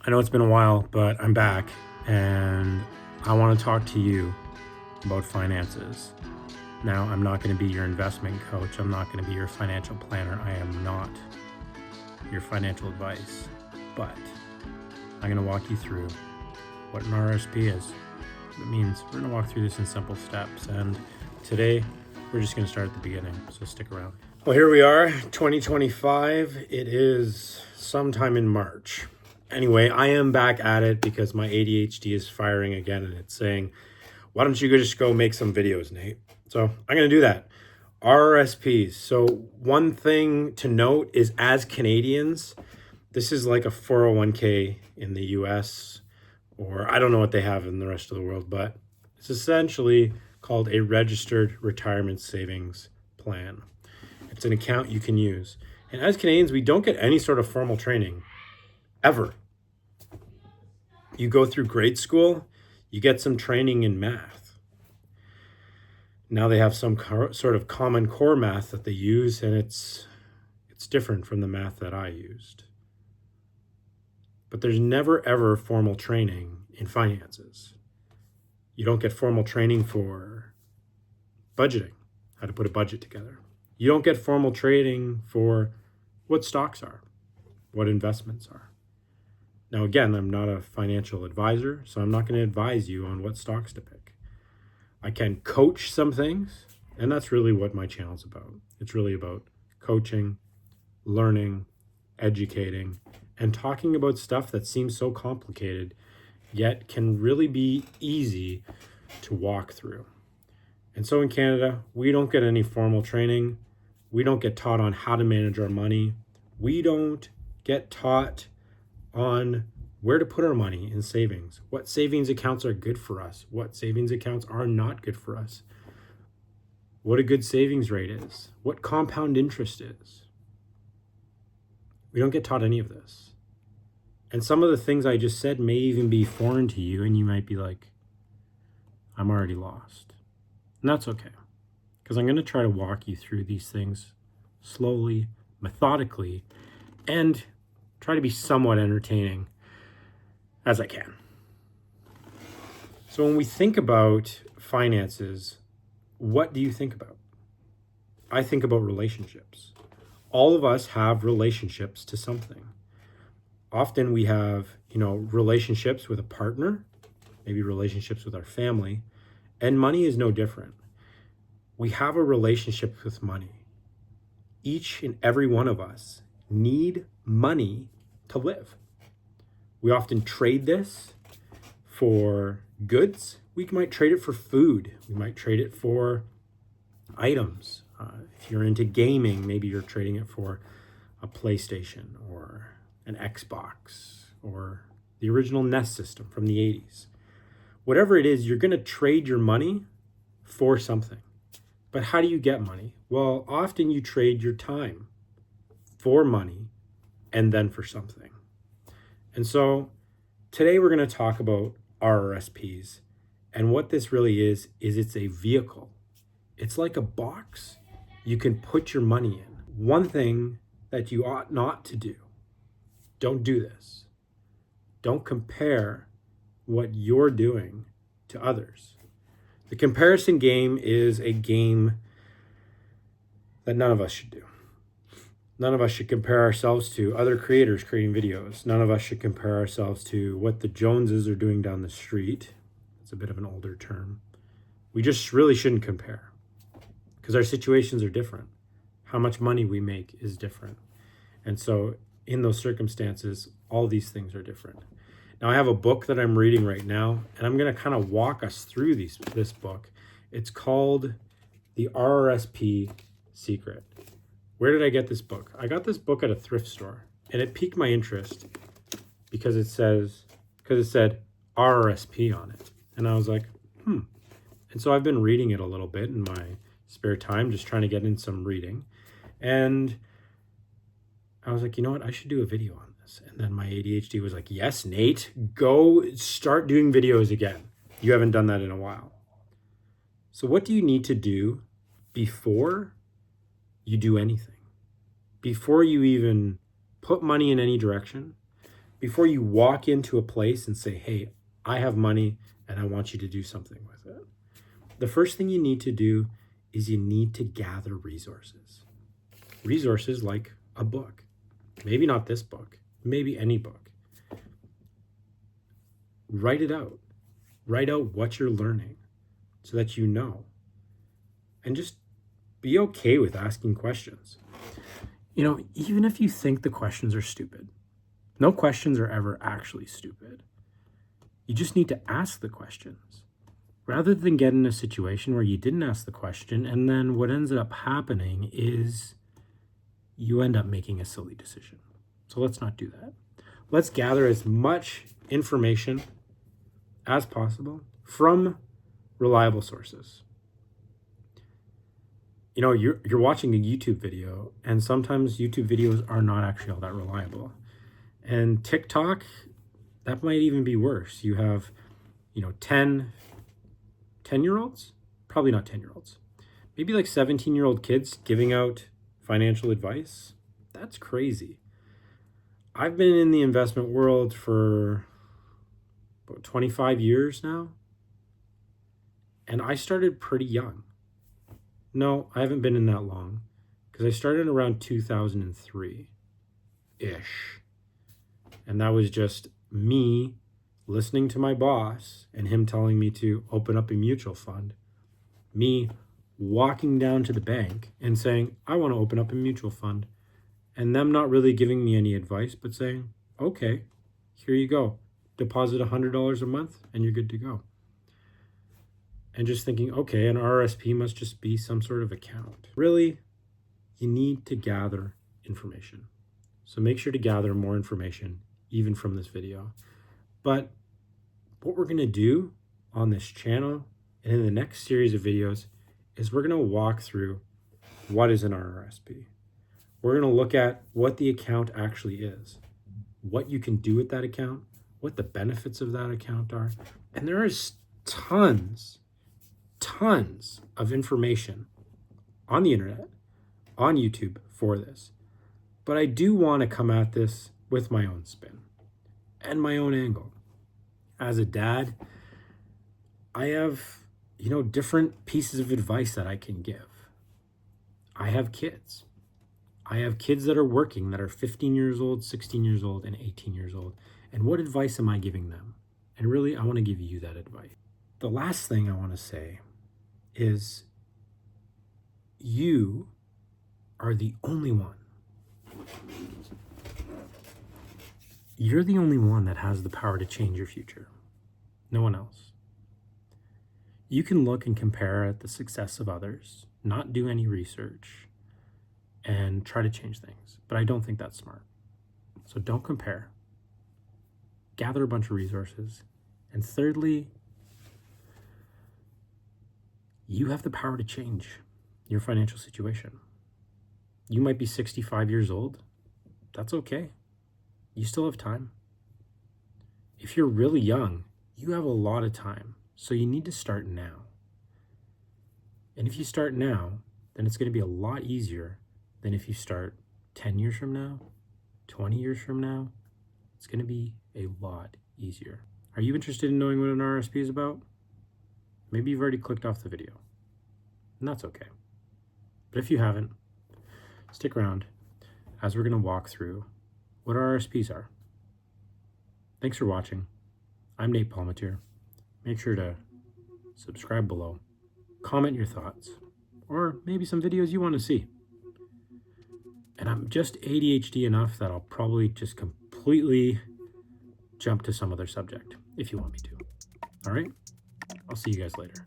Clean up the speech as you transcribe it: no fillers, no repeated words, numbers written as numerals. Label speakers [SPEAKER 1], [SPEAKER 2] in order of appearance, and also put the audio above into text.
[SPEAKER 1] I know it's been a while, but I'm back and I want to talk to you about finances. Now, I'm not going to be your investment coach. I'm not going to be your financial planner. I am not your financial advice, but I'm going to walk you through what an RRSP is. It means we're going to walk through this in simple steps. And today, we're just going to start at the beginning, so stick around. Well, here we are, 2025. It is sometime in March. Anyway, I am back at it because my ADHD is firing again and it's saying, why don't you just go make some videos, Nate? So I'm going to do that. RRSPs. So one thing to note is, as Canadians, this is like a 401k in the US, or I don't know what they have in the rest of the world, but it's essentially called a registered retirement savings plan. It's an account you can use. And as Canadians, we don't get any sort of formal training ever. You go through grade school, you get some training in math. Now they have some sort of common core math that they use, and it's different from the math that I used. But there's never ever formal training in finances. You don't get formal training for budgeting, how to put a budget together. You don't get formal training for what stocks are, what investments are. Now, again, I'm not a financial advisor, so I'm not going to advise you on what stocks to pick. I can coach some things, and that's really what my channel's about. It's really about coaching, learning, educating, and talking about stuff that seems so complicated, yet can really be easy to walk through. And so in Canada, we don't get any formal training. We don't get taught on how to manage our money. We don't get taught on where to put our money in savings, what savings accounts are good for us, what savings accounts are not good for us, what a good savings rate is, what compound interest is. We don't get taught any of this. And some of the things I just said may even be foreign to you, and you might be like, I'm already lost. And that's okay, because I'm going to try to walk you through these things slowly, methodically, and try to be somewhat entertaining as I can. So when we think about finances, what do you think about? I think about relationships. All of us have relationships to something. Often we have, relationships with a partner, maybe relationships with our family, and money is no different. We have a relationship with money. Each and every one of us need money to live. We often trade this for goods. We might trade it for food. We might trade it for items. If you're into gaming, maybe you're trading it for a PlayStation or an Xbox or the original NES system from the 80s. Whatever it is, you're going to trade your money for something. But how do you get money? Well, often you trade your time for money and then for something. And so today we're going to talk about RRSPs. And what this really is it's a vehicle. It's like a box you can put your money in. One thing that you ought not to do, don't do this. Don't compare what you're doing to others. The comparison game is a game that none of us should do. None of us should compare ourselves to other creators creating videos. None of us should compare ourselves to what the Joneses are doing down the street. It's a bit of an older term. We just really shouldn't compare because our situations are different. How much money we make is different. And so in those circumstances, all these things are different. Now, I have a book that I'm reading right now, and I'm going to kind of walk us through this book. It's called The RRSP Secret. Where did I get this book? I got this book at a thrift store, and it piqued my interest because it said RRSP on it. And I was like, And so I've been reading it a little bit in my spare time, just trying to get in some reading. And I was like, you know what? I should do a video on this. And then my ADHD was like, yes, Nate, go start doing videos again. You haven't done that in a while. So what do you need to do before you do anything? Before you even put money in any direction, before you walk into a place and say, hey, I have money and I want you to do something with it. The first thing you need to do is you need to gather resources. Resources like a book. Maybe not this book, maybe any book. Write it out. Write out what you're learning so that you know. And just be okay with asking questions. You know, even if you think the questions are stupid, no questions are ever actually stupid. You just need to ask the questions rather than get in a situation where you didn't ask the question and then what ends up happening is you end up making a silly decision. So let's not do that. Let's gather as much information as possible from reliable sources. You know, you're watching a YouTube video, and sometimes YouTube videos are not actually all that reliable. And TikTok, that might even be worse. You have, 10-year-olds? Probably not 10-year-olds. Maybe like 17-year-old kids giving out financial advice. That's crazy. I've been in the investment world for about 25 years now, and I started pretty young. No, I haven't been in that long, because I started around 2003-ish. And that was just me listening to my boss and him telling me to open up a mutual fund. Me walking down to the bank and saying, I want to open up a mutual fund. And them not really giving me any advice, but saying, okay, here you go. Deposit $100 a month and you're good to go. And just thinking, okay, an RRSP must just be some sort of account. Really, you need to gather information. So make sure to gather more information, even from this video. But what we're gonna do on this channel and in the next series of videos is we're gonna walk through what is an RRSP. We're gonna look at what the account actually is, what you can do with that account, what the benefits of that account are. And there is tons of information on the internet, on YouTube for this. But I do want to come at this with my own spin and my own angle. As a dad, I have, different pieces of advice that I can give. I have kids. I have kids that are working, that are 15 years old, 16 years old, and 18 years old. And what advice am I giving them? And really, I want to give you that advice. The last thing I want to say is you are the only one. You're the only one that has the power to change your future. No one else. You can look and compare at the success of others, not do any research, and try to change things. But I don't think that's smart. So don't compare. Gather a bunch of resources. And thirdly, you have the power to change your financial situation. You might be 65 years old. That's okay. You still have time. If you're really young, you have a lot of time. So you need to start now. And if you start now, then it's going to be a lot easier than if you start 10 years from now, 20 years from now. It's going to be a lot easier. Are you interested in knowing what an RRSP is about? Maybe you've already clicked off the video, and that's okay. But if you haven't, stick around as we're going to walk through what RRSPs are. Thanks for watching. I'm Nate Polmateer. Make sure to subscribe below, comment your thoughts, or maybe some videos you want to see. And I'm just ADHD enough that I'll probably just completely jump to some other subject if you want me to. All right? I'll see you guys later.